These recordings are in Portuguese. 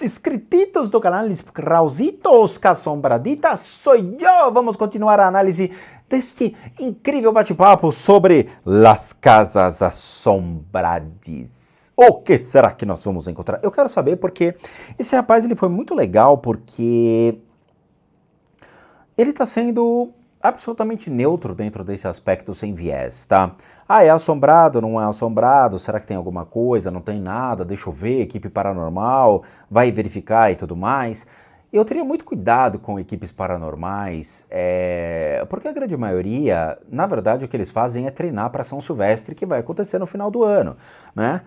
inscritos do canal Raulzitos Assombraditas, sou eu. Vamos continuar a análise deste incrível bate-papo sobre Las Casas Assombrades. O que será que nós vamos encontrar? Eu quero saber porque esse rapaz ele foi muito legal porque ele está sendo absolutamente neutro dentro desse aspecto sem viés, tá? Ah, é assombrado, não é assombrado, será que tem alguma coisa? Não tem nada, deixa eu ver, equipe paranormal, vai verificar e tudo mais. Eu teria muito cuidado com equipes paranormais, porque a grande maioria, na verdade, o que eles fazem é treinar para São Silvestre, que vai acontecer no final do ano, né?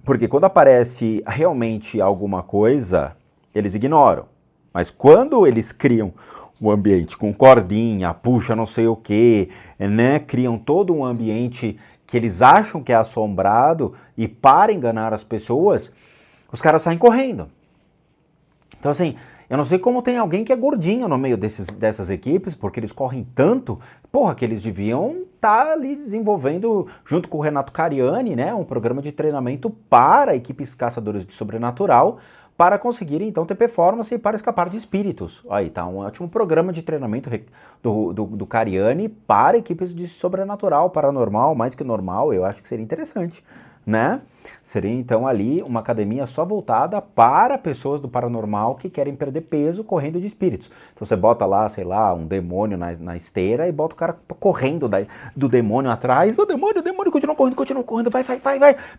Porque quando aparece realmente alguma coisa, eles ignoram. Mas quando eles criam o ambiente com cordinha, puxa não sei o que, né? Criam todo um ambiente que eles acham que é assombrado e para enganar as pessoas, os caras saem correndo. Então assim, eu não sei como tem alguém que é gordinho no meio dessas equipes, porque eles correm tanto, que eles deviam estar ali desenvolvendo, junto com o Renato Cariani, né, um programa de treinamento para equipes caçadores de sobrenatural, para conseguirem, então, ter performance e para escapar de espíritos. Aí tá um ótimo programa de treinamento do Cariani para equipes de sobrenatural, paranormal, mais que normal, eu acho que seria interessante, né? Seria, então, ali uma academia só voltada para pessoas do paranormal que querem perder peso correndo de espíritos. Então você bota lá, sei lá, um demônio na esteira e bota o cara correndo do demônio atrás. O demônio continua correndo, vai.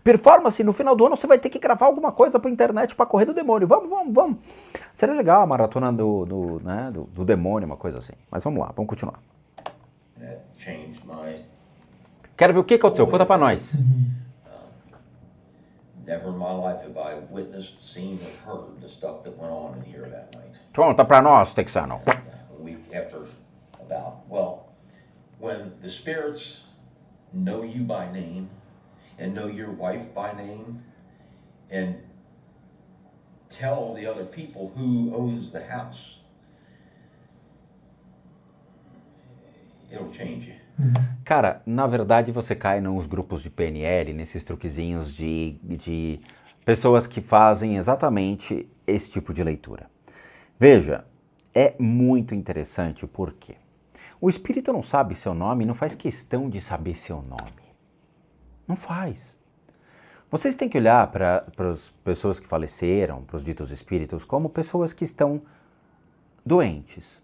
Performance, no final do ano você vai ter que gravar alguma coisa pra internet pra correr do demônio. Vamos. Seria legal a maratona do demônio, uma coisa assim. Mas vamos lá, vamos continuar. Quero ver o que aconteceu, conta pra nós. Never in my life have I witnessed, seen, or heard the stuff that went on in here that night. Conta pra nós, Texano. When the spirits know you by name and know your wife by name and tell the other people who owns the house, it'll change you. Cara, na verdade você cai nos grupos de PNL, nesses truquezinhos de pessoas que fazem exatamente esse tipo de leitura. Veja, é muito interessante porque o espírito não sabe seu nome, não faz questão de saber seu nome. Não faz. Vocês têm que olhar para as pessoas que faleceram, para os ditos espíritos, como pessoas que estão doentes,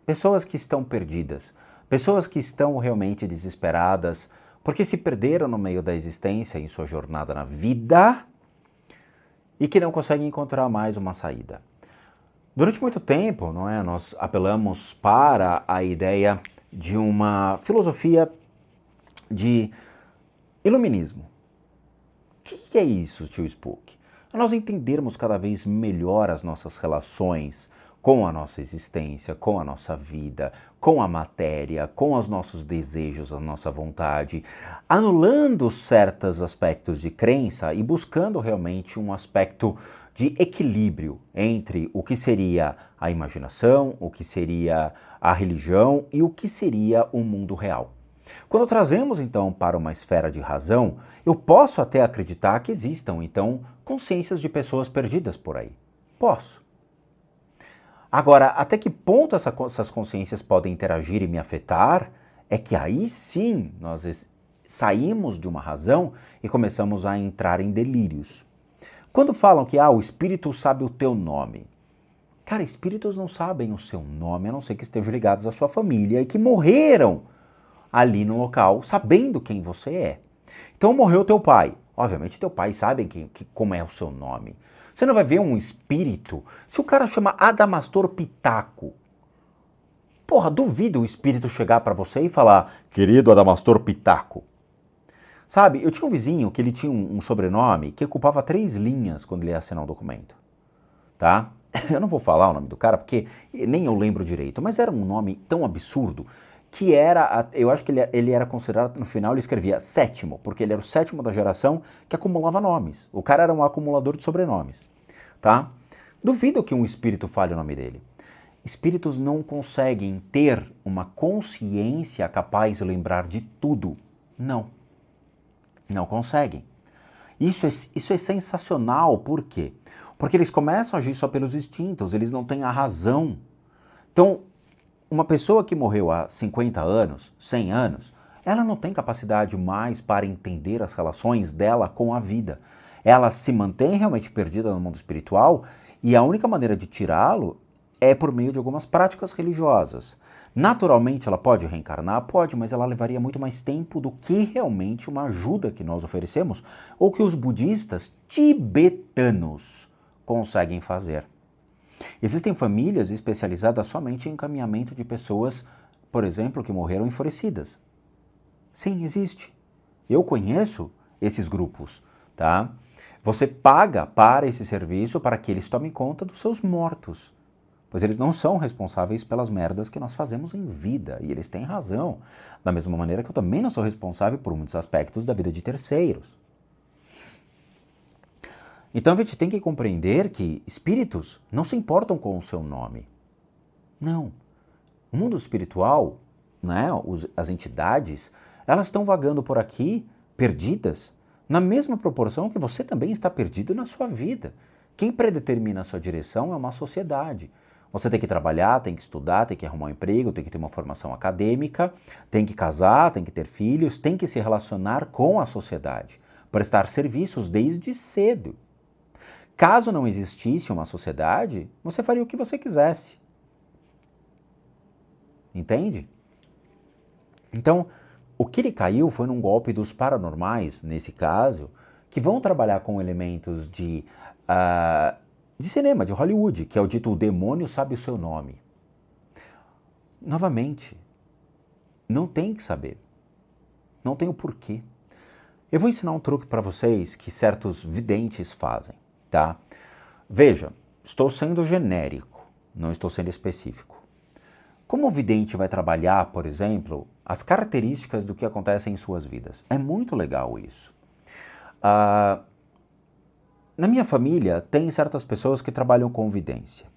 pessoas que estão perdidas, pessoas que estão realmente desesperadas, porque se perderam no meio da existência, em sua jornada na vida, e que não conseguem encontrar mais uma saída. Durante muito tempo, não é, nós apelamos para a ideia de uma filosofia de iluminismo. O que é isso, tio Spook? É nós entendermos cada vez melhor as nossas relações com a nossa existência, com a nossa vida, com a matéria, com os nossos desejos, a nossa vontade, anulando certos aspectos de crença e buscando realmente um aspecto de equilíbrio entre o que seria a imaginação, o que seria a religião e o que seria o mundo real. Quando trazemos, então, para uma esfera de razão, eu posso até acreditar que existam, então, consciências de pessoas perdidas por aí. Posso. Agora, até que ponto essas consciências podem interagir e me afetar, é que aí sim nós saímos de uma razão e começamos a entrar em delírios. Quando falam que o espírito sabe o teu nome, cara, espíritos não sabem o seu nome, a não ser que estejam ligados à sua família e que morreram ali no local sabendo quem você é. Então morreu teu pai, obviamente teu pai sabe como é o seu nome. Você não vai ver um espírito, se o cara chama Adamastor Pitaco, duvido o espírito chegar pra você e falar, querido Adamastor Pitaco. Sabe, eu tinha um vizinho que ele tinha um sobrenome que ocupava 3 linhas quando ele ia assinar um documento, tá? Eu não vou falar o nome do cara porque nem eu lembro direito, mas era um nome tão absurdo que eu acho que ele era considerado, no final ele escrevia 7º, porque ele era o 7º da geração que acumulava nomes. O cara era um acumulador de sobrenomes, tá? Duvido que um espírito fale o nome dele. Espíritos não conseguem ter uma consciência capaz de lembrar de tudo. Não conseguem. Isso é sensacional, por quê? Porque eles começam a agir só pelos instintos, eles não têm a razão. Então, uma pessoa que morreu há 50 anos, 100 anos, ela não tem capacidade mais para entender as relações dela com a vida. Ela se mantém realmente perdida no mundo espiritual e a única maneira de tirá-lo é por meio de algumas práticas religiosas. Naturalmente ela pode reencarnar? Pode, mas ela levaria muito mais tempo do que realmente uma ajuda que nós oferecemos ou que os budistas tibetanos conseguem fazer. Existem famílias especializadas somente em encaminhamento de pessoas, por exemplo, que morreram enfurecidas. Sim, existe. Eu conheço esses grupos, tá? Você paga para esse serviço para que eles tomem conta dos seus mortos. Pois eles não são responsáveis pelas merdas que nós fazemos em vida. E eles têm razão. Da mesma maneira que eu também não sou responsável por muitos aspectos da vida de terceiros. Então a gente tem que compreender que espíritos não se importam com o seu nome. Não. O mundo espiritual, né, as entidades, elas estão vagando por aqui, perdidas, na mesma proporção que você também está perdido na sua vida. Quem predetermina a sua direção é uma sociedade. Você tem que trabalhar, tem que estudar, tem que arrumar um emprego, tem que ter uma formação acadêmica, tem que casar, tem que ter filhos, tem que se relacionar com a sociedade, prestar serviços desde cedo. Caso não existisse uma sociedade, você faria o que você quisesse. Entende? Então, o que ele caiu foi num golpe dos paranormais, nesse caso, que vão trabalhar com elementos de cinema, de Hollywood, que é o dito "o demônio sabe o seu nome". Novamente, não tem que saber. Não tem o porquê. Eu vou ensinar um truque para vocês que certos videntes fazem, tá? Veja, estou sendo genérico, não estou sendo específico. Como o vidente vai trabalhar, por exemplo, as características do que acontece em suas vidas? É muito legal isso. Na minha família, tem certas pessoas que trabalham com vidência.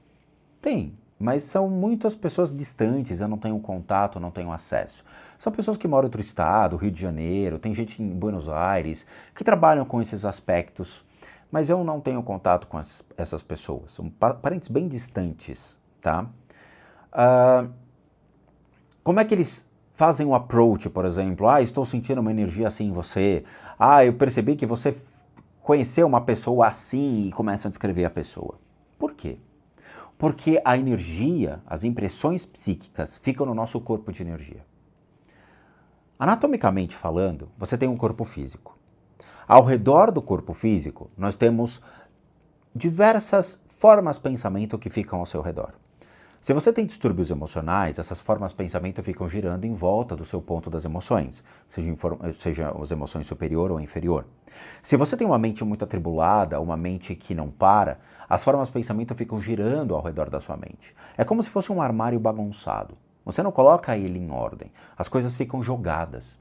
Tem, mas são muitas pessoas distantes, eu não tenho contato, não tenho acesso. São pessoas que moram em outro estado, Rio de Janeiro, tem gente em Buenos Aires, que trabalham com esses aspectos, mas eu não tenho contato com essas pessoas. São parentes bem distantes, tá? Como é que eles fazem o approach, por exemplo? Estou sentindo uma energia assim em você. Eu percebi que você conheceu uma pessoa assim, e começam a descrever a pessoa. Por quê? Porque a energia, as impressões psíquicas ficam no nosso corpo de energia. Anatomicamente falando, você tem um corpo físico. Ao redor do corpo físico, nós temos diversas formas de pensamento que ficam ao seu redor. Se você tem distúrbios emocionais, essas formas de pensamento ficam girando em volta do seu ponto das emoções, seja as emoções superior ou inferior. Se você tem uma mente muito atribulada, uma mente que não para, as formas de pensamento ficam girando ao redor da sua mente. É como se fosse um armário bagunçado. Você não coloca ele em ordem, as coisas ficam jogadas.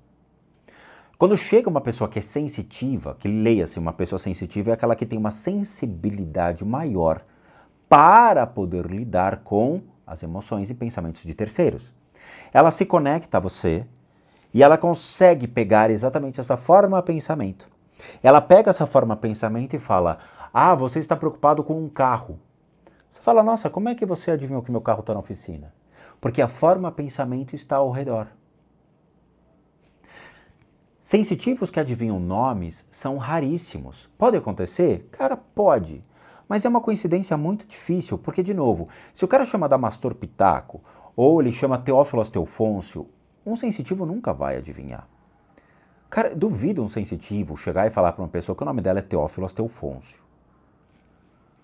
Quando chega uma pessoa que é sensitiva, que leia-se, uma pessoa sensitiva é aquela que tem uma sensibilidade maior para poder lidar com as emoções e pensamentos de terceiros. Ela se conecta a você e ela consegue pegar exatamente essa forma de pensamento. Ela pega essa forma de pensamento e fala: você está preocupado com um carro. Você fala: nossa, como é que você adivinhou que meu carro está na oficina? Porque a forma de pensamento está ao redor. Sensitivos que adivinham nomes são raríssimos. Pode acontecer? Cara, pode. Mas é uma coincidência muito difícil, porque, de novo, se o cara chama Adamastor Pitaco, ou ele chama Teófilo Astelfôncio, um sensitivo nunca vai adivinhar. Cara, duvido um sensitivo chegar e falar para uma pessoa que o nome dela é Teófilo Astelfôncio.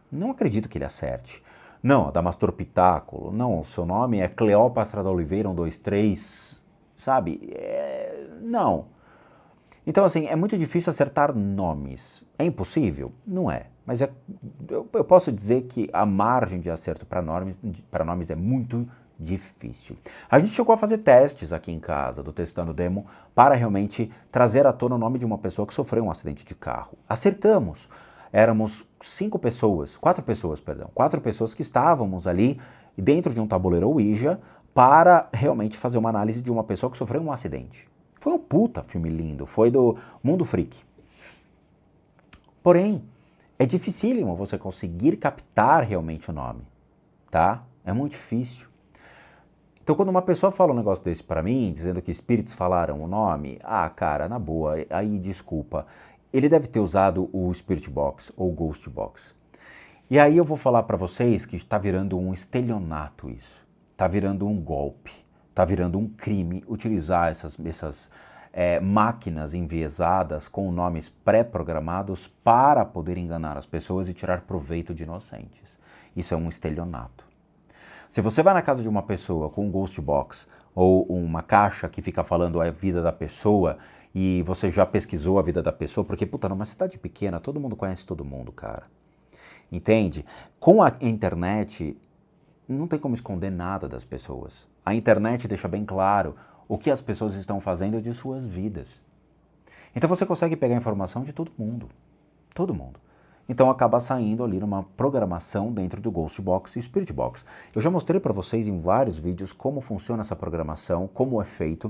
Não acredito que ele acerte. Não, Adamastor Pitaco, não, o seu nome é Cleópatra da Oliveira 123, sabe? Não. Então, assim, é muito difícil acertar nomes. É impossível? Não é. Mas eu posso dizer que a margem de acerto para nomes é muito difícil. A gente chegou a fazer testes aqui em casa, do Testando Demo, para realmente trazer à tona o nome de uma pessoa que sofreu um acidente de carro. Acertamos. Éramos 4 pessoas que estávamos ali dentro de um tabuleiro Ouija para realmente fazer uma análise de uma pessoa que sofreu um acidente. Foi um puta filme lindo, foi do Mundo Freak. Porém, É dificílimo você conseguir captar realmente o nome, tá? É muito difícil. Então, quando uma pessoa fala um negócio desse para mim, dizendo que espíritos falaram o nome, cara, na boa, aí desculpa. Ele deve ter usado o Spirit Box ou o Ghost Box. E aí eu vou falar para vocês que está virando um estelionato isso. Está virando um golpe. Está virando um crime utilizar essas máquinas enviesadas com nomes pré-programados para poder enganar as pessoas e tirar proveito de inocentes. Isso é um estelionato. Se você vai na casa de uma pessoa com um Ghost Box ou uma caixa que fica falando a vida da pessoa e você já pesquisou a vida da pessoa, porque, puta, numa cidade pequena todo mundo conhece todo mundo, cara. Entende? Com a internet não tem como esconder nada das pessoas. A internet deixa bem claro o que as pessoas estão fazendo de suas vidas. Então você consegue pegar informação de todo mundo. Todo mundo. Então acaba saindo ali numa programação dentro do Ghost Box e Spirit Box. Eu já mostrei para vocês em vários vídeos como funciona essa programação, como é feito.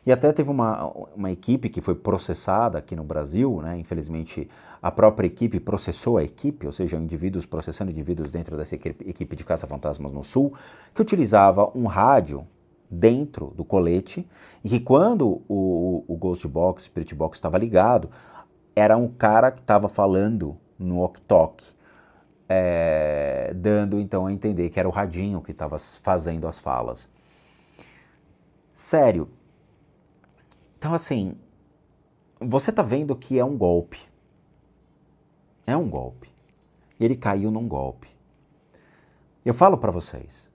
E até teve uma equipe que foi processada aqui no Brasil, né? Infelizmente a própria equipe processou a equipe, ou seja, indivíduos processando indivíduos dentro dessa equipe de caça-fantasmas no Sul, que utilizava um rádio dentro do colete e que quando o Ghost Box, Spirit Box estava ligado, era um cara que estava falando no walkie-talkie, dando então a entender que era o radinho que estava fazendo as falas. Sério. Então assim, você tá vendo que é um golpe. É um golpe. Ele caiu num golpe. Eu falo para vocês,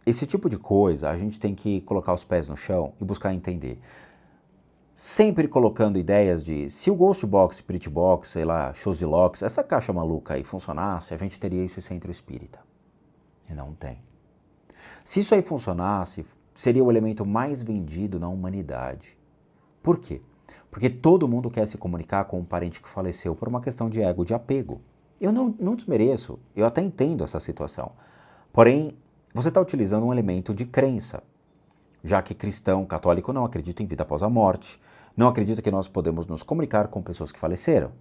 esse tipo de coisa a gente tem que colocar os pés no chão e buscar entender. Sempre colocando ideias de, se o Ghost Box, Spirit Box, sei lá, Shows essa caixa maluca aí funcionasse, a gente teria isso em centro espírita. E não tem. Se isso aí funcionasse, seria o elemento mais vendido na humanidade. Por quê? Porque todo mundo quer se comunicar com um parente que faleceu por uma questão de ego, de apego. Eu não desmereço, eu até entendo essa situação. Porém, você está utilizando um elemento de crença. Já que cristão, católico, não acredita em vida após a morte, não acredita que nós podemos nos comunicar com pessoas que faleceram.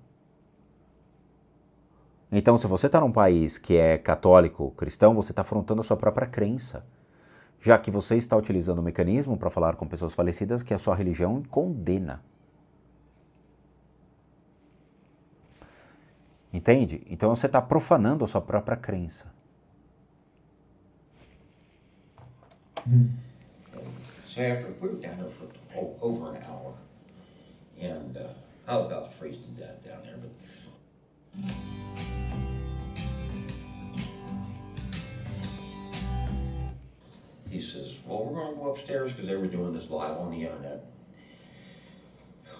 Então, se você está num país que é católico, cristão, você está afrontando a sua própria crença, já que você está utilizando um mecanismo para falar com pessoas falecidas que a sua religião condena. Entende? Então você está profanando a sua própria crença. So after we were down there for over an hour, and I was about to freeze to death down there, but he says, well, we're going to go upstairs because they were doing this live on the internet.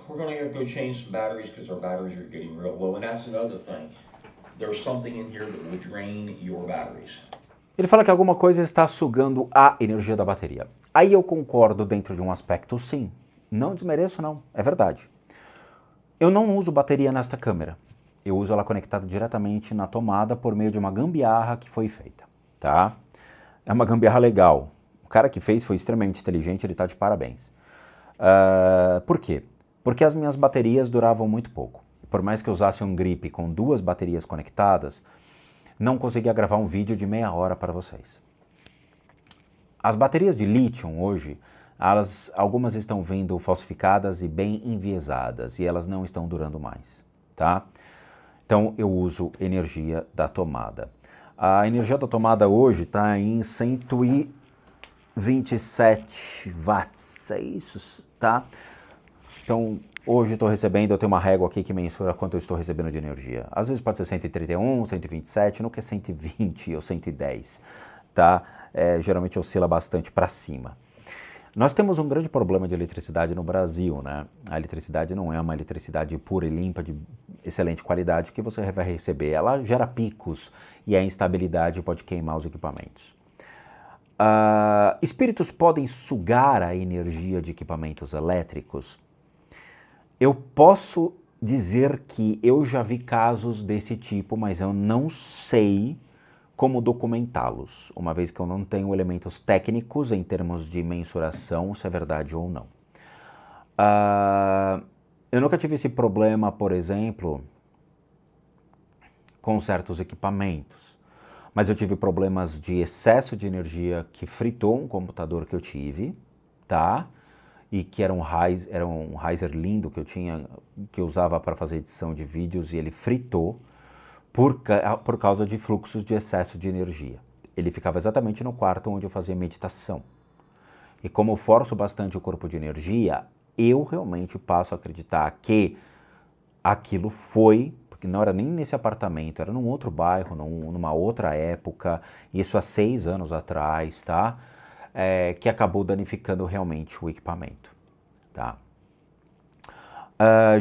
We're going to go change some batteries because our batteries are getting real low, and that's another thing. There's something in here that will drain your batteries. Ele fala que alguma coisa está sugando a energia da bateria. Aí eu concordo dentro de um aspecto, sim. Não desmereço, não. É verdade. Eu não uso bateria nesta câmera. Eu uso ela conectada diretamente na tomada por meio de uma gambiarra que foi feita, tá? É uma gambiarra legal. O cara que fez foi extremamente inteligente, ele está de parabéns. Por quê? Porque as minhas baterias duravam muito pouco. Por mais que eu usasse um grip com 2 baterias conectadas, não conseguia gravar um vídeo de meia hora para vocês. As baterias de lítio hoje, algumas estão vindo falsificadas e bem enviesadas e elas não estão durando mais, tá? Então eu uso energia da tomada. A energia da tomada hoje está em 127 watts, é isso, tá? Então hoje estou recebendo, eu tenho uma régua aqui que mensura quanto eu estou recebendo de energia. Às vezes pode ser 131, 127, nunca é 120 ou 110, tá? Geralmente oscila bastante para cima. Nós temos um grande problema de eletricidade no Brasil, né? A eletricidade não é uma eletricidade pura e limpa, de excelente qualidade, que você vai receber. Ela gera picos e a instabilidade pode queimar os equipamentos. Espíritos podem sugar a energia de equipamentos elétricos? Eu posso dizer que eu já vi casos desse tipo, mas eu não sei como documentá-los, uma vez que eu não tenho elementos técnicos em termos de mensuração, se é verdade ou não. Eu nunca tive esse problema, por exemplo, com certos equipamentos. Mas eu tive problemas de excesso de energia que fritou um computador que eu tive, tá? E que era um Ryzer lindo que eu tinha, que eu usava para fazer edição de vídeos, e ele fritou por causa de fluxos de excesso de energia. Ele ficava exatamente no quarto onde eu fazia meditação. E como eu forço bastante o corpo de energia, eu realmente passo a acreditar que aquilo foi, porque não era nem nesse apartamento, era num outro bairro, numa outra época, isso há 6 anos atrás, tá? Que acabou danificando realmente o equipamento, tá?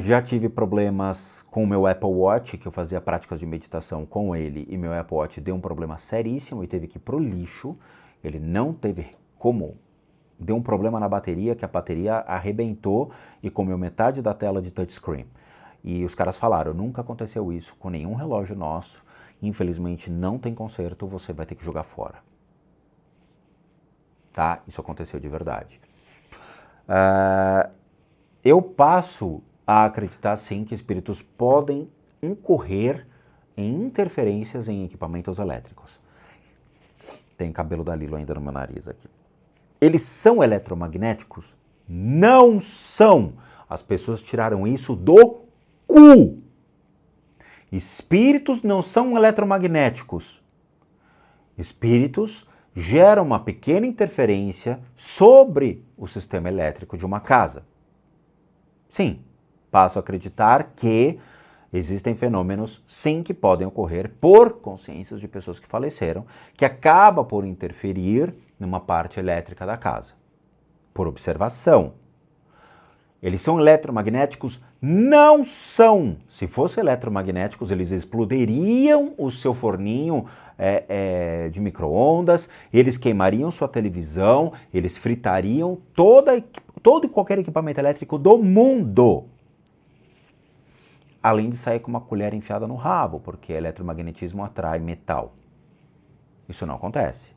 Já tive problemas com o meu Apple Watch, que eu fazia práticas de meditação com ele, e meu Apple Watch deu um problema seríssimo e teve que ir pro lixo. Ele não teve como, deu um problema na bateria, que a bateria arrebentou e comeu metade da tela de touchscreen. E os caras falaram, nunca aconteceu isso com nenhum relógio nosso, infelizmente não tem conserto, você vai ter que jogar fora. Tá? Isso aconteceu de verdade. Eu passo a acreditar sim que espíritos podem incorrer em interferências em equipamentos elétricos. Tem cabelo da Lilo ainda no meu nariz aqui. Eles são eletromagnéticos? Não são! As pessoas tiraram isso do cu! Espíritos não são eletromagnéticos. Espíritos geram uma pequena interferência sobre o sistema elétrico de uma casa. Sim, passo a acreditar que existem fenômenos, sim, que podem ocorrer por consciências de pessoas que faleceram, que acaba por interferir numa parte elétrica da casa, por observação. Eles são eletromagnéticos? Não são! Se fossem eletromagnéticos, eles explodiriam o seu forninho de micro-ondas, eles queimariam sua televisão, eles fritariam todo e qualquer equipamento elétrico do mundo. Além de sair com uma colher enfiada no rabo, porque eletromagnetismo atrai metal. Isso não acontece.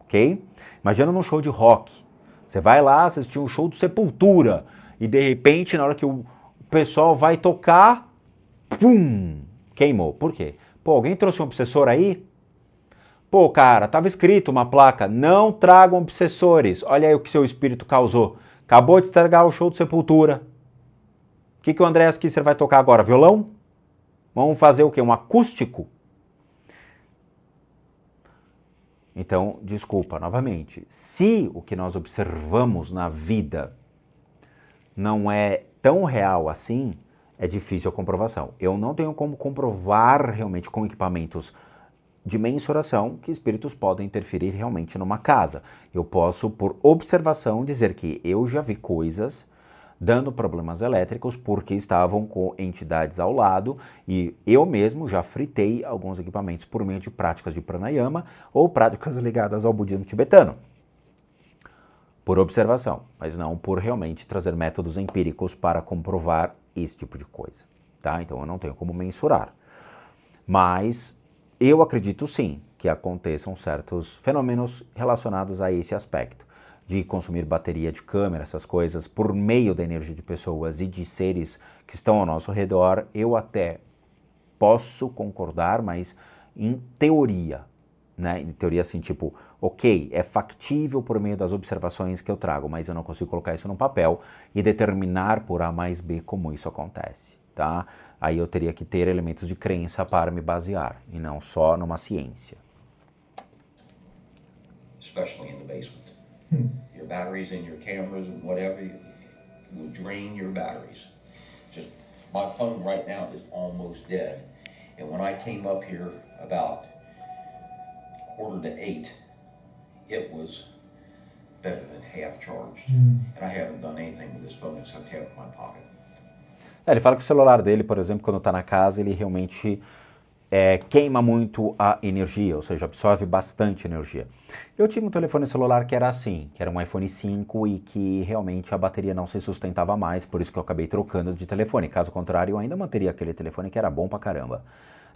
Ok? Imagina num show de rock. Você vai lá assistir um show do Sepultura e de repente, na hora que o pessoal vai tocar, pum, queimou. Por quê? Pô, alguém trouxe um obsessor aí? Pô, cara, tava escrito uma placa, não tragam obsessores. Olha aí o que seu espírito causou. Acabou de estragar o show do Sepultura. O que o Andreas Kisser vai tocar agora? Violão? Vamos fazer o quê? Um acústico? Então, desculpa, novamente, se o que nós observamos na vida não é tão real assim, é difícil a comprovação. Eu não tenho como comprovar realmente com equipamentos de mensuração que espíritos podem interferir realmente numa casa. Eu posso, por observação, dizer que eu já vi coisas dando problemas elétricos porque estavam com entidades ao lado e eu mesmo já fritei alguns equipamentos por meio de práticas de pranayama ou práticas ligadas ao budismo tibetano. Por observação, mas não por realmente trazer métodos empíricos para comprovar esse tipo de coisa, tá? Então eu não tenho como mensurar. Mas eu acredito sim que aconteçam certos fenômenos relacionados a esse aspecto, de consumir bateria de câmera, essas coisas, por meio da energia de pessoas e de seres que estão ao nosso redor. Eu até posso concordar, mas em teoria, né? Em teoria assim, tipo, ok, é factível por meio das observações que eu trago, mas eu não consigo colocar isso no papel e determinar por A mais B como isso acontece, tá? Aí eu teria que ter elementos de crença para me basear, e não só numa ciência. Especially in the basement. Your batteries and your cameras and whatever will drain your batteries. Just my phone right now is almost dead. And when I came up here about 7:45, it was better than half charged. And I haven't done anything with this phone except have it in my pocket. Ele fala que o celular dele, por exemplo, quando está na casa, ele realmente queima muito a energia, ou seja, absorve bastante energia. Eu tive um telefone celular que era assim, que era um iPhone 5 e que realmente a bateria não se sustentava mais, por isso que eu acabei trocando de telefone. Caso contrário, eu ainda manteria aquele telefone que era bom pra caramba,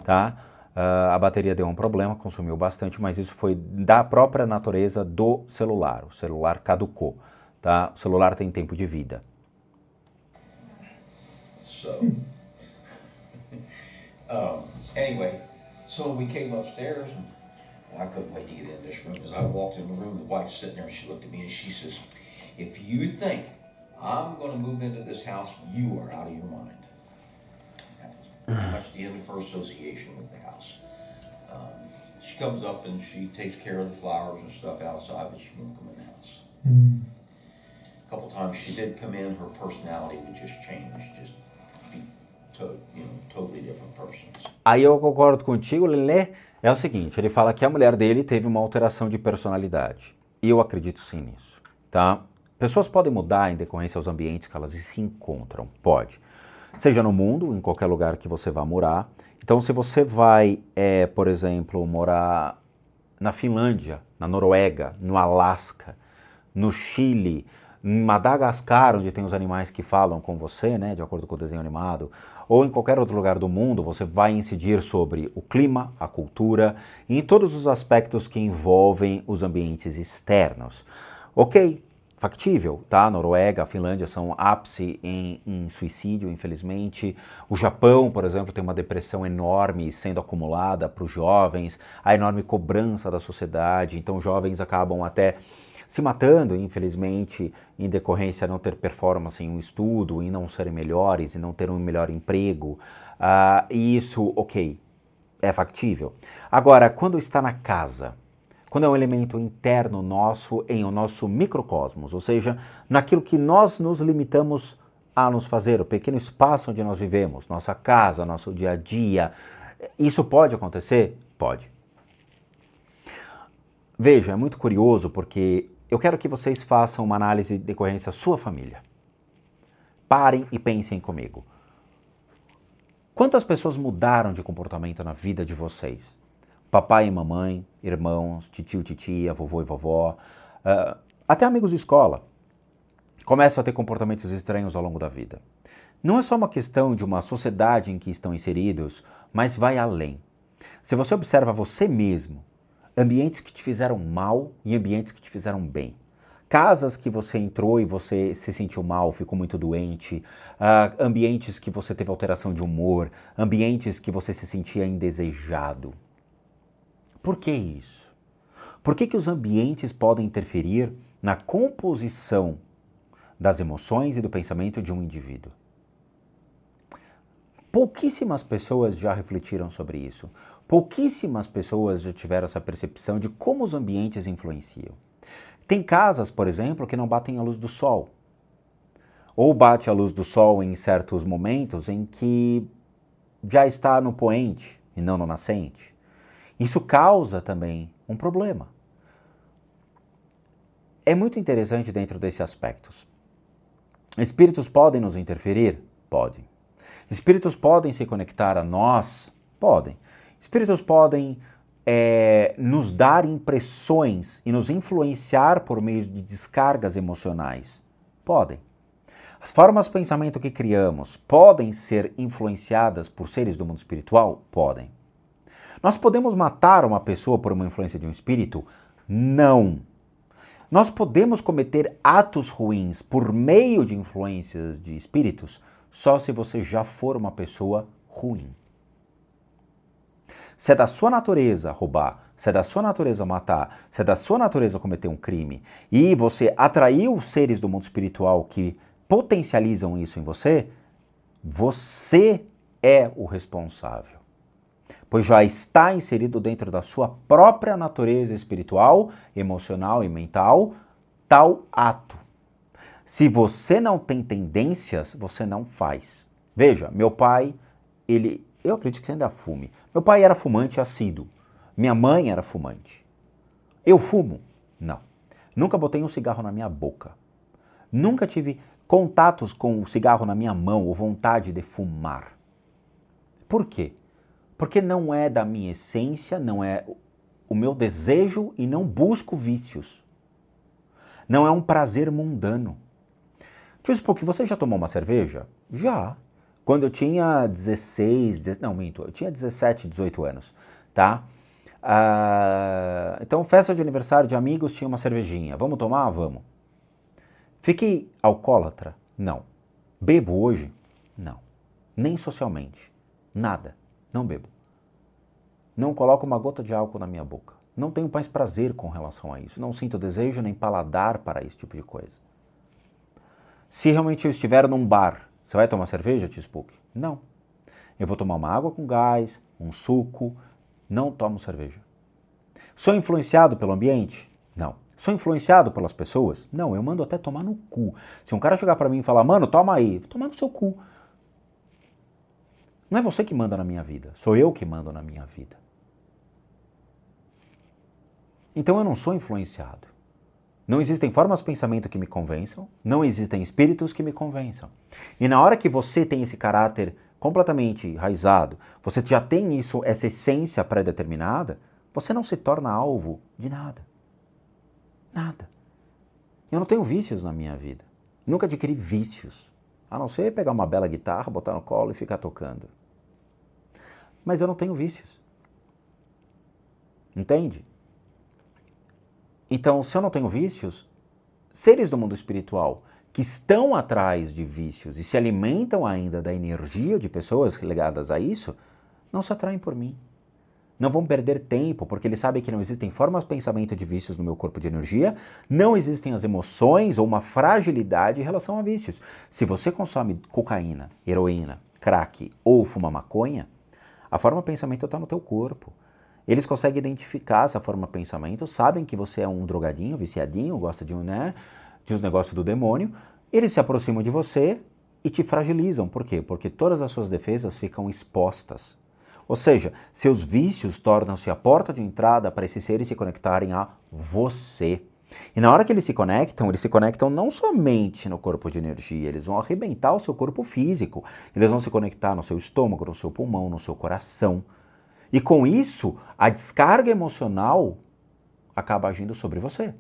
tá? A bateria deu um problema, consumiu bastante, mas isso foi da própria natureza do celular. O celular caducou, tá? O celular tem tempo de vida. So, Anyway, so we came upstairs, and well, I couldn't wait to get in this room. As I walked in the room, the wife's sitting there, and she looked at me and she says, "If you think I'm going to move into this house, you are out of your mind." That was pretty much the end of her association with the house. She comes up and she takes care of the flowers and stuff outside, but she won't come in the house. A couple times she did come in, her personality would just change, just be totally different persons. Aí eu concordo contigo, Lelê. É o seguinte, ele fala que a mulher dele teve uma alteração de personalidade. E eu acredito sim nisso, tá? Pessoas podem mudar em decorrência aos ambientes que elas se encontram, pode. Seja no mundo, em qualquer lugar que você vá morar. Então, se você vai, por exemplo, morar na Finlândia, na Noruega, no Alasca, no Chile, em Madagascar, onde tem os animais que falam com você, né, de acordo com o desenho animado, ou em qualquer outro lugar do mundo, você vai incidir sobre o clima, a cultura e em todos os aspectos que envolvem os ambientes externos. Ok, factível, tá? Noruega, a Finlândia são ápice em suicídio, infelizmente. O Japão, por exemplo, tem uma depressão enorme sendo acumulada para os jovens, a enorme cobrança da sociedade, então os jovens acabam até se matando, infelizmente, em decorrência de não ter performance em um estudo, em não serem melhores, em não ter um melhor emprego. E isso, ok, é factível. Agora, quando está na casa, quando é um elemento interno nosso, em o nosso microcosmos, ou seja, naquilo que nós nos limitamos a nos fazer, o pequeno espaço onde nós vivemos, nossa casa, nosso dia a dia, isso pode acontecer? Pode. Veja, é muito curioso porque eu quero que vocês façam uma análise de decorrência à sua família. Parem e pensem comigo. Quantas pessoas mudaram de comportamento na vida de vocês? Papai e mamãe, irmãos, titio, titia, vovô e vovó, até amigos de escola. Começam a ter comportamentos estranhos ao longo da vida. Não é só uma questão de uma sociedade em que estão inseridos, mas vai além. Se você observa você mesmo, ambientes que te fizeram mal e ambientes que te fizeram bem. Casas que você entrou e você se sentiu mal, ficou muito doente, ambientes que você teve alteração de humor, ambientes que você se sentia indesejado. Por que isso? Por que os ambientes podem interferir na composição das emoções e do pensamento de um indivíduo? Pouquíssimas pessoas já refletiram sobre isso. Pouquíssimas pessoas já tiveram essa percepção de como os ambientes influenciam. Tem casas, por exemplo, que não batem a luz do sol. Ou bate a luz do sol em certos momentos em que já está no poente e não no nascente. Isso causa também um problema. É muito interessante dentro desses aspectos. Espíritos podem nos interferir? Podem. Espíritos podem se conectar a nós? Podem. Espíritos podem nos dar impressões e nos influenciar por meio de descargas emocionais? Podem. As formas de pensamento que criamos podem ser influenciadas por seres do mundo espiritual? Podem. Nós podemos matar uma pessoa por uma influência de um espírito? Não. Nós podemos cometer atos ruins por meio de influências de espíritos só se você já for uma pessoa ruim. Se é da sua natureza roubar, se é da sua natureza matar, se é da sua natureza cometer um crime e você atraiu seres do mundo espiritual que potencializam isso em você, você é o responsável. Pois já está inserido dentro da sua própria natureza espiritual, emocional e mental, tal ato. Se você não tem tendências, você não faz. Veja, meu pai, eu acredito que ainda fume. Meu pai era fumante assíduo. Minha mãe era fumante. Eu fumo? Não. Nunca botei um cigarro na minha boca. Nunca tive contatos com o cigarro na minha mão ou vontade de fumar. Por quê? Porque não é da minha essência, não é o meu desejo e não busco vícios. Não é um prazer mundano. Deixa eu supor que você já tomou uma cerveja? Já. Quando eu tinha 17, 18 anos, tá? Então, festa de aniversário de amigos, tinha uma cervejinha. Vamos tomar? Vamos. Fiquei alcoólatra? Não. Bebo hoje? Não. Nem socialmente. Nada. Não bebo. Não coloco uma gota de álcool na minha boca. Não tenho mais prazer com relação a isso. Não sinto desejo nem paladar para esse tipo de coisa. Se realmente eu estiver num bar, você vai tomar cerveja, T-Spook? Não. Eu vou tomar uma água com gás, um suco. Não tomo cerveja. Sou influenciado pelo ambiente? Não. Sou influenciado pelas pessoas? Não, eu mando até tomar no cu. Se um cara chegar pra mim e falar, mano, toma aí, vou tomar no seu cu. Não é você que manda na minha vida, sou eu que mando na minha vida. Então eu não sou influenciado. Não existem formas de pensamento que me convençam, não existem espíritos que me convençam. E na hora que você tem esse caráter completamente enraizado, você já tem isso, essa essência pré-determinada, você não se torna alvo de nada. Nada. Eu não tenho vícios na minha vida. Nunca adquiri vícios. A não ser pegar uma bela guitarra, botar no colo e ficar tocando. Mas eu não tenho vícios. Entende? Então, se eu não tenho vícios, seres do mundo espiritual que estão atrás de vícios e se alimentam ainda da energia de pessoas ligadas a isso, não se atraem por mim. Não vão perder tempo, porque eles sabem que não existem formas de pensamento de vícios no meu corpo de energia, não existem as emoções ou uma fragilidade em relação a vícios. Se você consome cocaína, heroína, crack ou fuma maconha, a forma de pensamento está no teu corpo. Eles conseguem identificar essa forma de pensamento, sabem que você é um drogadinho, viciadinho, gosta de uns negócios do demônio, eles se aproximam de você e te fragilizam. Por quê? Porque todas as suas defesas ficam expostas. Ou seja, seus vícios tornam-se a porta de entrada para esses seres se conectarem a você. E na hora que eles se conectam não somente no corpo de energia, eles vão arrebentar o seu corpo físico, eles vão se conectar no seu estômago, no seu pulmão, no seu coração. E com isso, a descarga emocional acaba agindo sobre você.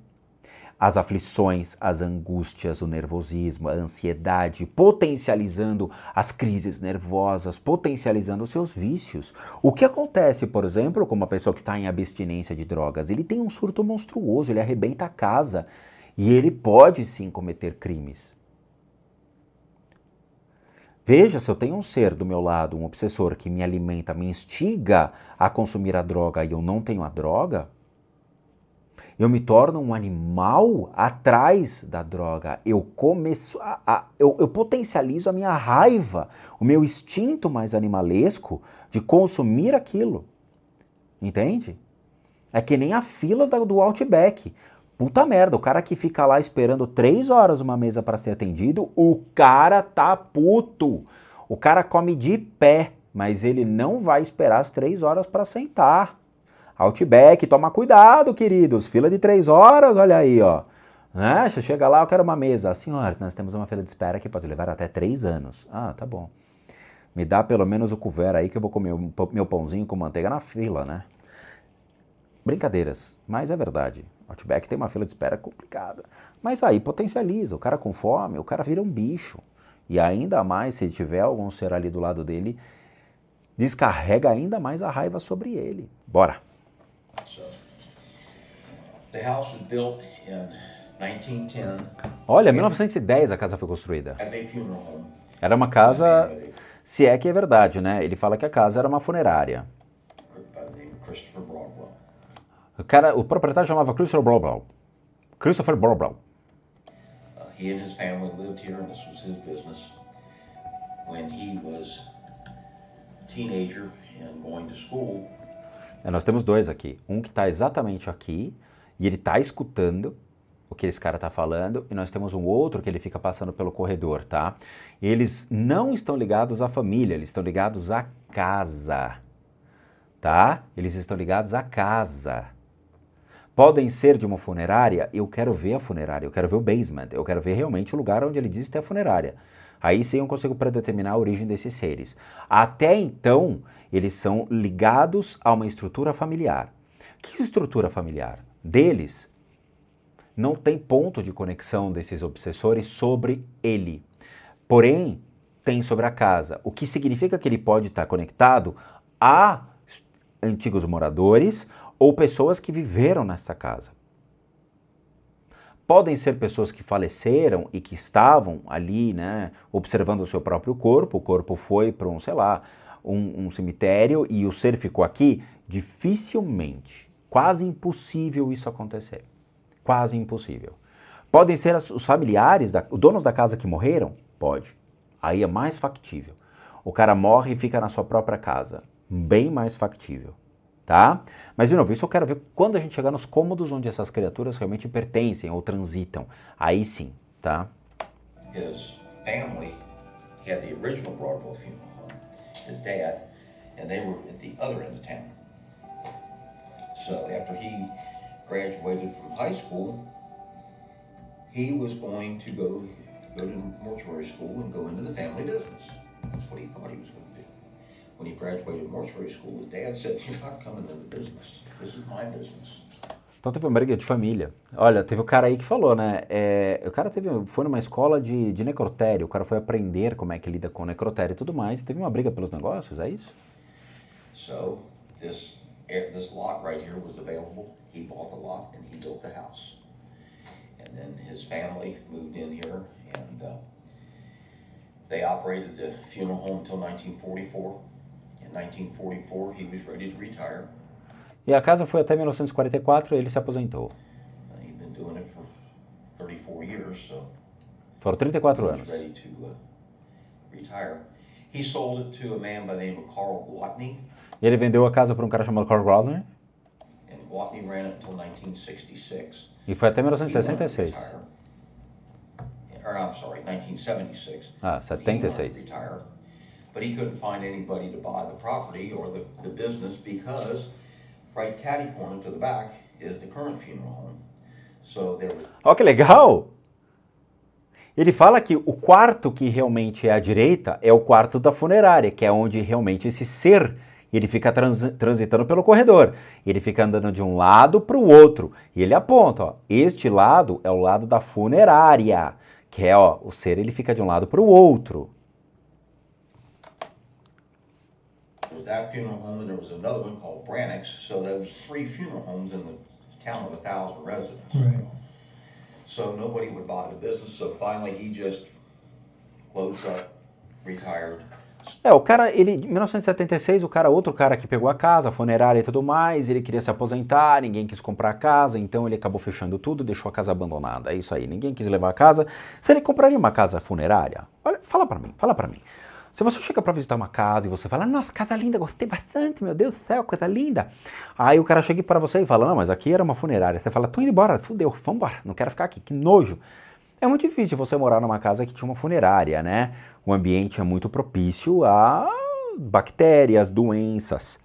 As aflições, as angústias, o nervosismo, a ansiedade, potencializando as crises nervosas, potencializando os seus vícios. O que acontece, por exemplo, com uma pessoa que está em abstinência de drogas? Ele tem um surto monstruoso, ele arrebenta a casa e ele pode sim cometer crimes. Veja, se eu tenho um ser do meu lado, um obsessor que me alimenta, me instiga a consumir a droga e eu não tenho a droga, eu me torno um animal atrás da droga. Eu potencializo a minha raiva, o meu instinto mais animalesco de consumir aquilo. Entende? É que nem a fila do Outback. Puta merda, o cara que fica lá esperando 3 horas uma mesa para ser atendido, o cara tá puto. O cara come de pé, mas ele não vai esperar as 3 horas para sentar. Outback, toma cuidado, queridos. Fila de 3 horas, olha aí, ó. Né? Você chega lá, eu quero uma mesa. Senhora, nós temos uma fila de espera que pode levar até 3 anos. Ah, tá bom. Me dá pelo menos o couvert aí que eu vou comer meu pãozinho com manteiga na fila, né? Brincadeiras, mas é verdade. Outback tem uma fila de espera complicada. Mas aí potencializa. O cara com fome, o cara vira um bicho. E ainda mais se tiver algum ser ali do lado dele, descarrega ainda mais a raiva sobre ele. Bora! The house was built in 1910 Olha, 1910 a casa foi construída. as a funeral home. Era uma casa, se é que é verdade, né? Ele fala que a casa era uma funerária. By the name of Christopher Broadwell. O proprietário chamava Christopher Broadwell. Christopher Broadwell. He and his family lived here, and this was his business. When he was a teenager and going to school, Nós temos dois aqui. Um que está exatamente aqui e ele está escutando o que esse cara está falando, e nós temos um outro que ele fica passando pelo corredor, tá? E eles não estão ligados à família, eles estão ligados à casa, tá? Eles estão ligados à casa. Podem ser de uma funerária, eu quero ver a funerária, eu quero ver o basement, eu quero ver realmente o lugar onde ele diz ter a funerária. Aí sim eu consigo predeterminar a origem desses seres. Até então, eles são ligados a uma estrutura familiar. Que estrutura familiar? Deles, não tem ponto de conexão desses obsessores sobre ele. Porém, tem sobre a casa, o que significa que ele pode estar conectado a antigos moradores ou pessoas que viveram nessa casa. Podem ser pessoas que faleceram e que estavam ali, né, observando o seu próprio corpo. O corpo foi para um, sei lá, um cemitério e o ser ficou aqui. Dificilmente, quase impossível isso acontecer. Quase impossível. Podem ser os familiares, os donos da casa que morreram? Pode. Aí é mais factível. O cara morre e fica na sua própria casa. Bem mais factível. Tá? Mas, de novo, isso eu quero ver quando a gente chegar nos cômodos onde essas criaturas realmente pertencem ou transitam. Aí sim, tá? His family had the original Broadwell Funeral Home, his dad, and they were at the other end of town. So after he graduated from high school, he was going to go to mortuary school and go into the family business. That's what he thought he was going to do. When he graduated mortuary school, his dad said, "You're not coming into the business. This is my business." Então teve uma briga de família. Olha, teve o cara aí que falou, né? O cara foi numa escola de necrotério, o cara foi aprender como é que lida com necrotério e tudo mais, e teve uma briga pelos negócios, é isso? So this lot right here was available. He bought the lot and he built the house. And then his family moved in here and they operated the funeral home until 1944. In 1944, he was ready to retire. E a casa foi até 1944 e ele se aposentou. He'd been doing it for 34 years, so Foram 34 he was anos. ready to retire. He sold it to a man by the name of Carl Gwatney. E ele vendeu a casa para um cara chamado Carl Grodner. And Gwatney ran it until 1966. E foi até 1966. Or I'm sorry, 1976. Ah, He wanted 76. to retire, but he couldn't find anybody to buy the property or the business because right catty corner to the back is the current funeral home. So there was... Olha que legal! Ele fala que o quarto que realmente é à direita é o quarto da funerária, que é onde realmente esse ser, ele fica transitando pelo corredor. Ele fica andando de um lado para o outro. E ele aponta, ó, este lado é o lado da funerária, que é, ó, o ser, ele fica de um lado para o outro. There was that funeral home and there was another one called Brannock's. So there was 3 funeral homes in the town of 1,000 residents. Right. So nobody would buy the business. So finally he just closed up, retired. O cara, em 1976, outro cara que pegou a casa, a funerária e tudo mais, ele queria se aposentar, ninguém quis comprar a casa, então ele acabou fechando tudo, deixou a casa abandonada. É isso aí, ninguém quis levar a casa. Se ele compraria uma casa funerária, olha, fala pra mim. Se você chega pra visitar uma casa e você fala, nossa, casa linda, gostei bastante, meu Deus do céu, coisa linda. Aí o cara chega pra você e fala, não, mas aqui era uma funerária. Você fala, tô indo embora, fudeu, vambora, não quero ficar aqui, que nojo. É muito difícil você morar numa casa que tinha uma funerária, né? O ambiente é muito propício a bactérias, doenças,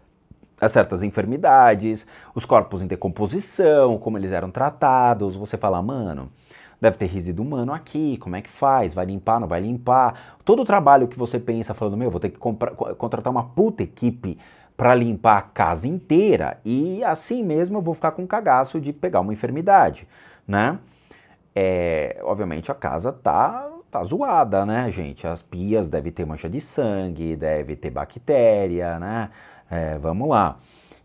a certas enfermidades, os corpos em decomposição, como eles eram tratados. Você fala, mano, deve ter resíduo humano aqui, como é que faz? Vai limpar, não vai limpar? Todo o trabalho que você pensa falando, meu, vou ter que contratar uma puta equipe para limpar a casa inteira e assim mesmo eu vou ficar com cagaço de pegar uma enfermidade, né? Obviamente a casa tá zoada, né, gente? As pias devem ter mancha de sangue, deve ter bactéria, né? Vamos lá.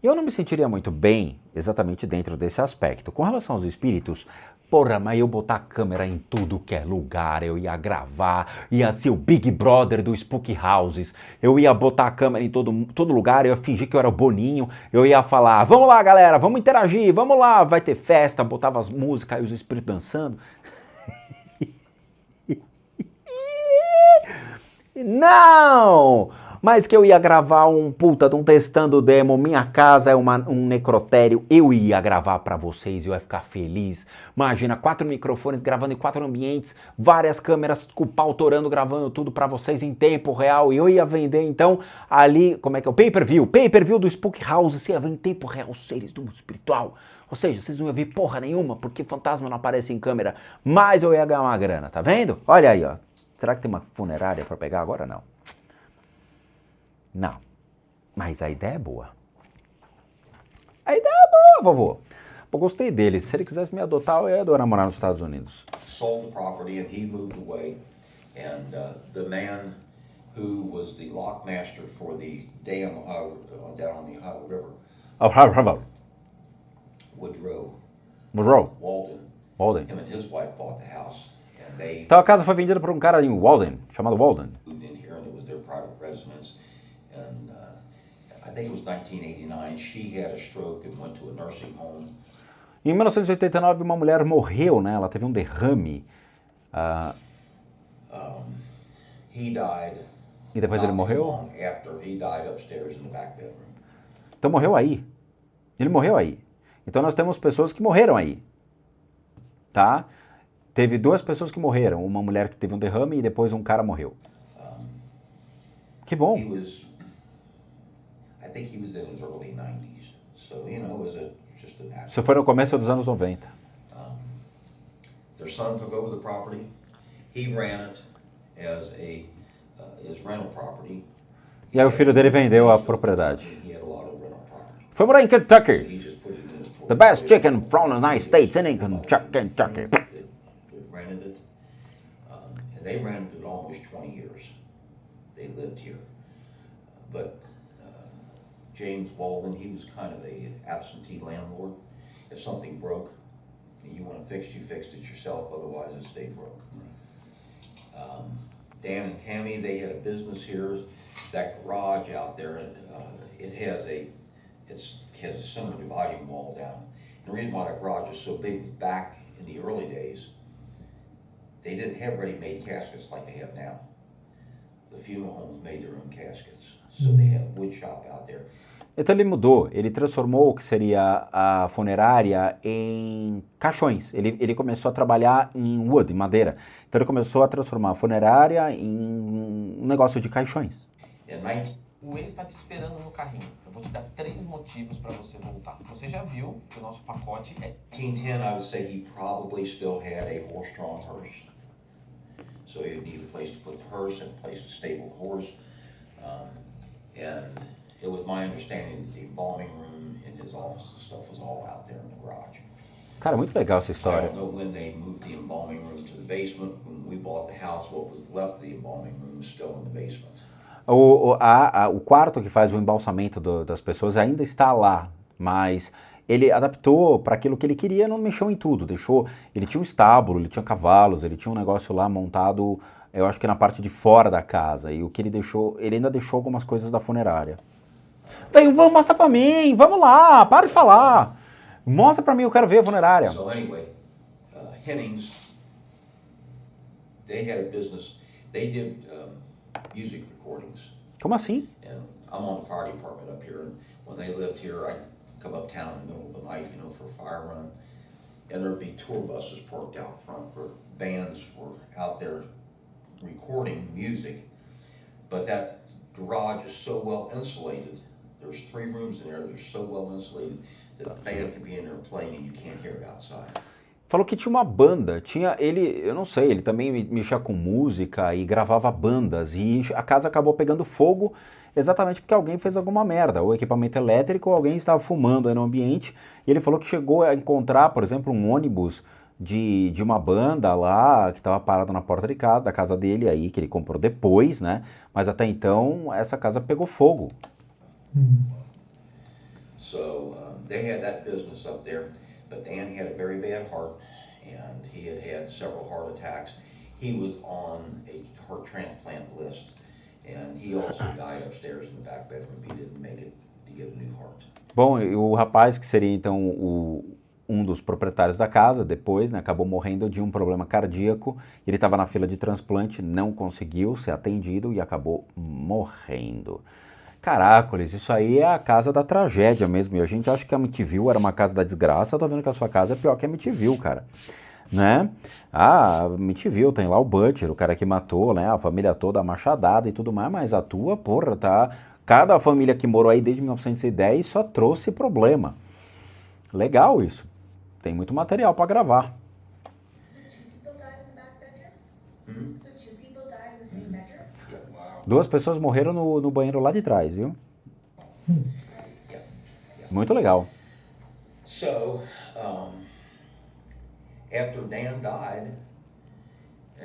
Eu não me sentiria muito bem exatamente dentro desse aspecto. Com relação aos espíritos, porra, mas eu botar a câmera em tudo que é lugar, eu ia gravar, ia ser o Big Brother do Spook Houses, eu ia botar a câmera em todo lugar, eu ia fingir que eu era o Boninho, eu ia falar, vamos lá galera, vamos interagir, vamos lá, vai ter festa, botava as músicas e os espíritos dançando. Não! Mas que eu ia gravar um testando demo, minha casa é um necrotério, eu ia gravar pra vocês, eu ia ficar feliz. Imagina, 4 microfones gravando em 4 ambientes, várias câmeras com o pau torando, gravando tudo pra vocês em tempo real, e eu ia vender então ali, como é que é o pay-per-view do Spook House, você ia ver em tempo real os seres do mundo espiritual. Ou seja, vocês não iam ver porra nenhuma, porque fantasma não aparece em câmera, mas eu ia ganhar uma grana, tá vendo? Olha aí, ó. Será que tem uma funerária pra pegar agora? Não. Não, mas a ideia é boa. A ideia é boa, vovô. Pô, gostei dele. Se ele quisesse me adotar, eu ia adorar morar nos Estados Unidos. Sold the property and he moved away. And the man who was the lock master for the dam down on the Ohio River, Woodrow Walden. him and his wife bought the house. And they Então a casa foi vendida por um cara em Walden, chamado Walden. moved in here and it was their private residence. And I I think it was 1989, she had a stroke and went to a nursing home. Em 1989, uma mulher morreu, né? Ela teve um derrame. He died. E depois ele not too morreu? long after he died upstairs in the back bedroom. Então morreu aí. Ele morreu aí. Então nós temos pessoas que morreram aí. Tá? Teve duas pessoas que morreram. Uma mulher que teve um derrame e depois um cara morreu. Que bom. He was, I think he was in his early 90s. So, you know, it was just a natural. Isso foi no começo dos anos 90. Their son took over the property. He ran it as his rental property. E aí o filho dele vendeu a propriedade. He had a lot of rental property. Foi morar em Kentucky. He just put it in for The best chicken from the United States in Kentucky. Rented it. And they rented it almost 20 years. They lived here. But James Walden, he was kind of a absentee landlord. If something broke, you want it fixed, you fixed it yourself, otherwise it stayed broke. Dan and Tammy, they had a business here. That garage out there, it has a center dividing wall down. And the reason why that garage is so big was back in the early days, they didn't have ready-made caskets like they have now. The funeral homes made their own caskets, so they had a wood shop out there. Então ele mudou, ele transformou o que seria a funerária em caixões. Ele começou a trabalhar em wood, em madeira. Então ele começou a transformar a funerária em um negócio de caixões. O Ele está te esperando no carrinho. Eu vou te dar 3 motivos para você voltar. Você já viu que o nosso pacote é... 1910, I would say he probably still had a horse-drawn hearse. So he would need a place to put the hearse and a place to stable the horse. And it was my understanding that the embalming room in his office and stuff was all out there in the garage. Cara, muito legal essa I história. don't know when they moved the embalming room to the basement. When we bought the house, what was left of the embalming room was still in the basement. O quarto que faz o embalsamento das pessoas ainda está lá, mas ele adaptou para aquilo que ele queria, não mexeu em tudo, ele tinha um estábulo, ele tinha cavalos, ele tinha um negócio lá montado, eu acho que na parte de fora da casa, e o que ele ainda deixou algumas coisas da funerária. Vem, vamos mostrar pra mim, vamos lá, para de falar, mostra pra mim, eu quero ver a funerária. So anyway, Hennings, they had a business, they did music recordings. Como assim? And I'm on the fire department up here, and when they lived here, I'd come uptown in the middle of the night, you know, for a fire run, and there'd be tour buses parked out front where bands were out there recording music. But that garage is so well insulated. There's 3 rooms in there that are so well insulated that the band could be in there playing and you can't hear it outside. Falou que tinha uma banda, eu não sei, ele também mexia com música e gravava bandas, e a casa acabou pegando fogo exatamente porque alguém fez alguma merda, ou equipamento elétrico, ou alguém estava fumando aí no ambiente, e ele falou que chegou a encontrar, por exemplo, um ônibus de uma banda lá, que estava parado na porta da casa dele, aí que ele comprou depois, né, mas até então essa casa pegou fogo. So they had that business up there. But Dan had a very bad heart, and he had several heart attacks. He was on a heart transplant list, and he also died upstairs in the back bedroom. He didn't make it to get a new heart. Bom, o rapaz que seria então um dos proprietários da casa, depois, né, acabou morrendo de um problema cardíaco. Ele estava na fila de transplante, não conseguiu ser atendido e acabou morrendo. Caracoles, isso aí é a casa da tragédia mesmo, e a gente acha que a Amityville era uma casa da desgraça, eu tô vendo que a sua casa é pior que a Amityville, cara, né? Ah, Amityville, tem lá o Butcher, o cara que matou, né, a família toda machadada e tudo mais, mas a tua, porra, tá... Cada família que morou aí desde 1910 só trouxe problema. Legal isso, tem muito material pra gravar. Duas pessoas morreram no banheiro lá de trás, viu? Muito legal. So, after Dan died,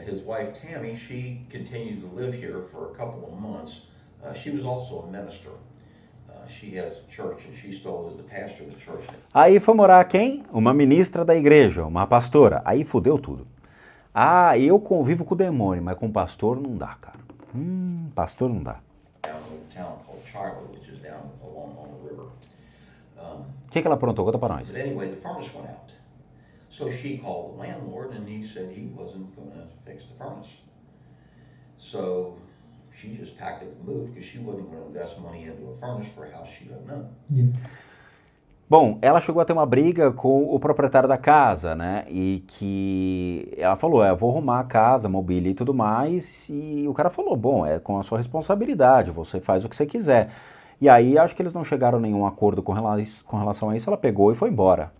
his wife Tammy, she continued to live here for a couple of months. She was also a minister. She has a church and she still is the pastor of the church. Aí foi morar quem? Uma ministra da igreja, uma pastora. Aí fudeu tudo. Ah, eu convivo com o demônio, mas com o pastor não dá, cara. Pastor não dá. Down in a town called Chyler, which is down along que ela aprontou? Conta pra nós. But anyway, the furnace went out. So she called the landlord and he said he wasn't going to fix the furnace. So she just packed up and moved because she wasn't going to invest money into a furnace for a house she doesn't know. Bom, ela chegou a ter uma briga com o proprietário da casa, né? E que ela falou, eu vou arrumar a casa, mobília e tudo mais. E o cara falou, bom, é com a sua responsabilidade, você faz o que você quiser. E aí acho que eles não chegaram a nenhum acordo com relação a isso, ela pegou e foi embora.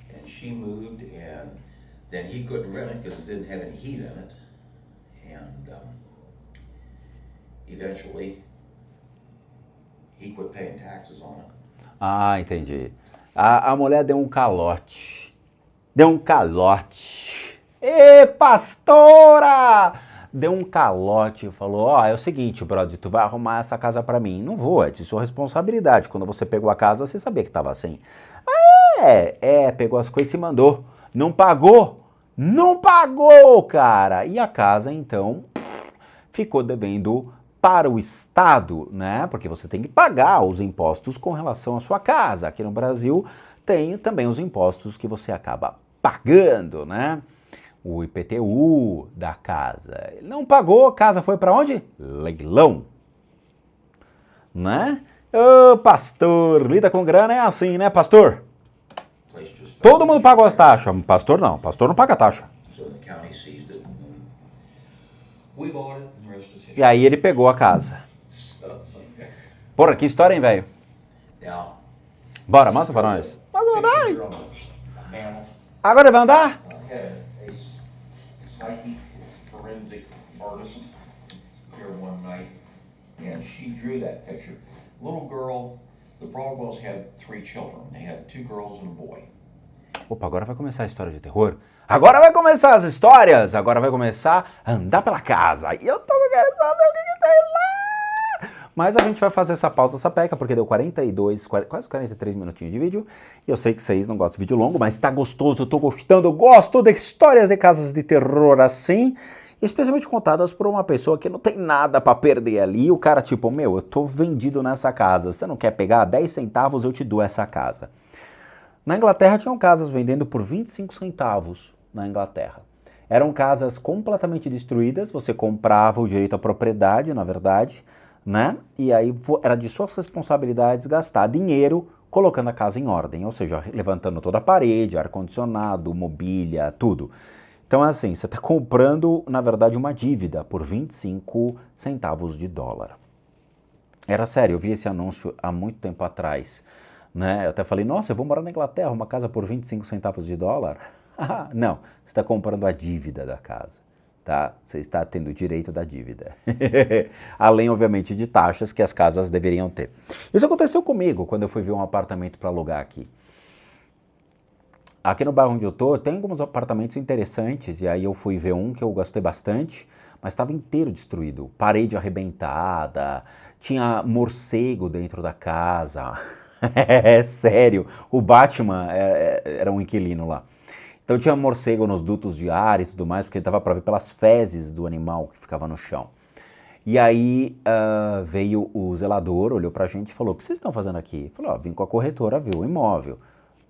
And she moved and then he couldn't rent it because it didn't have any heat in it. And eventually he quit paying taxes on it. Ah, entendi. A mulher deu um calote. Deu um calote. Ê, pastora! Deu um calote e falou, ó, é o seguinte, brother, tu vai arrumar essa casa pra mim. Não vou, é de sua responsabilidade. Quando você pegou a casa, você sabia que tava assim. Pegou as coisas e se mandou. Não pagou? Não pagou, cara! E a casa, então, ficou devendo para o Estado, né? Porque você tem que pagar os impostos com relação à sua casa. Aqui no Brasil tem também os impostos que você acaba pagando, né? O IPTU da casa. Ele não pagou, a casa foi para onde? Leilão. Né? Ô, pastor, lida com grana é assim, né, pastor? Todo mundo pagou as taxas. Pastor não paga taxa. So the county seized it and we bought it and the rest is E history. aí ele pegou a casa. Porra, que história, hein, velho? Now, Bora, mostra pra nós. Mostra pra nós. you're on a panel. Agora ele vai andar? I had a psychic forensic artist here one night, and she drew that picture. Little girl, the Broadwells had 3 children. They had 2 girls and a boy. Opa, agora vai começar a história de terror. Agora vai começar as histórias. Agora vai começar a andar pela casa. E eu tô querendo saber o que tem lá. Mas a gente vai fazer essa pausa sapeca, porque deu 42, quase 43 minutinhos de vídeo. E eu sei que vocês não gostam de vídeo longo, mas tá gostoso, eu tô gostando. Eu gosto de histórias de casas de terror assim. Especialmente contadas por uma pessoa que não tem nada pra perder ali. O cara tipo, meu, eu tô vendido nessa casa. Você não quer pegar 10 centavos, eu te dou essa casa. Na Inglaterra tinham casas vendendo por 25 centavos na Inglaterra. Eram casas completamente destruídas, você comprava o direito à propriedade, na verdade, né? E aí era de suas responsabilidades gastar dinheiro colocando a casa em ordem, ou seja, levantando toda a parede, ar-condicionado, mobília, tudo. Então, assim, você está comprando, na verdade, uma dívida por 25 centavos de dólar. Era sério, eu vi esse anúncio há muito tempo atrás. Né? Eu até falei, nossa, eu vou morar na Inglaterra, uma casa por 25 centavos de dólar? Não, você está comprando a dívida da casa, tá? Você está tendo o direito da dívida. Além, obviamente, de taxas que as casas deveriam ter. Isso aconteceu comigo quando eu fui ver um apartamento para alugar aqui. Aqui no bairro onde eu tô, tem alguns apartamentos interessantes, e aí eu fui ver um que eu gostei bastante, mas estava inteiro destruído. Parede arrebentada, tinha morcego dentro da casa. É sério, o Batman era um inquilino lá. Então tinha morcego nos dutos de ar e tudo mais, porque dava para ver pelas fezes do animal que ficava no chão. E aí veio o zelador, olhou pra gente e falou, o que vocês estão fazendo aqui? Falou, vim com a corretora ver o imóvel.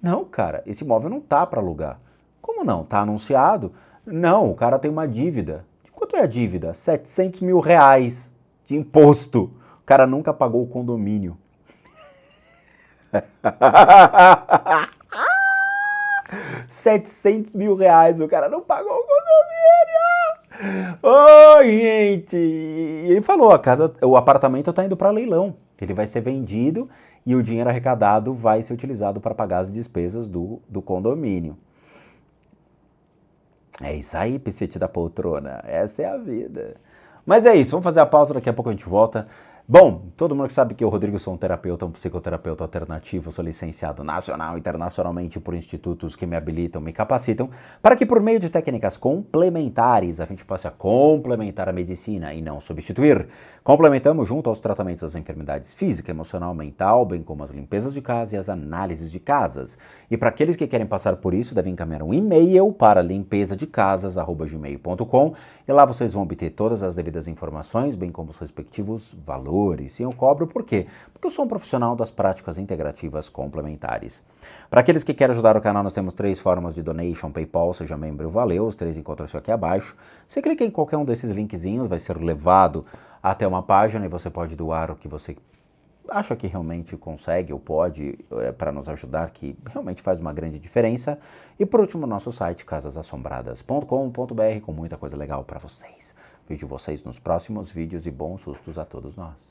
Não, cara, esse imóvel não tá para alugar. Como não? Tá anunciado? Não, o cara tem uma dívida. De quanto é a dívida? 700 mil reais de imposto. O cara nunca pagou o condomínio. 700 mil reais, o cara não pagou o condomínio. Oi, gente. E ele falou, o apartamento tá indo para leilão. Ele vai ser vendido e o dinheiro arrecadado vai ser utilizado para pagar as despesas do condomínio. É isso aí, piscite da poltrona. Essa é a vida. Mas é isso, vamos fazer a pausa, daqui a pouco a gente volta. Bom, todo mundo que sabe que eu, Rodrigo, sou um terapeuta, um psicoterapeuta alternativo, sou licenciado nacional e internacionalmente por institutos que me habilitam, me capacitam, para que por meio de técnicas complementares a gente possa complementar a medicina e não substituir. Complementamos junto aos tratamentos das enfermidades física, emocional, mental, bem como as limpezas de casa e as análises de casas. E para aqueles que querem passar por isso, devem encaminhar um e-mail para limpezadecasas@gmail.com e lá vocês vão obter todas as devidas informações, bem como os respectivos valores. valores. Sim, eu cobro por quê? Porque eu sou um profissional das práticas integrativas complementares. Para aqueles que querem ajudar o canal, nós temos 3 formas de donation, PayPal, seja membro, valeu, os 3 encontram-se aqui abaixo. Você clica em qualquer um desses linkzinhos, vai ser levado até uma página e você pode doar o que você acha que realmente consegue ou pode para nos ajudar, que realmente faz uma grande diferença. E por último, nosso site casasassombradas.com.br com muita coisa legal para vocês. Vejo vocês nos próximos vídeos e bons sustos a todos nós.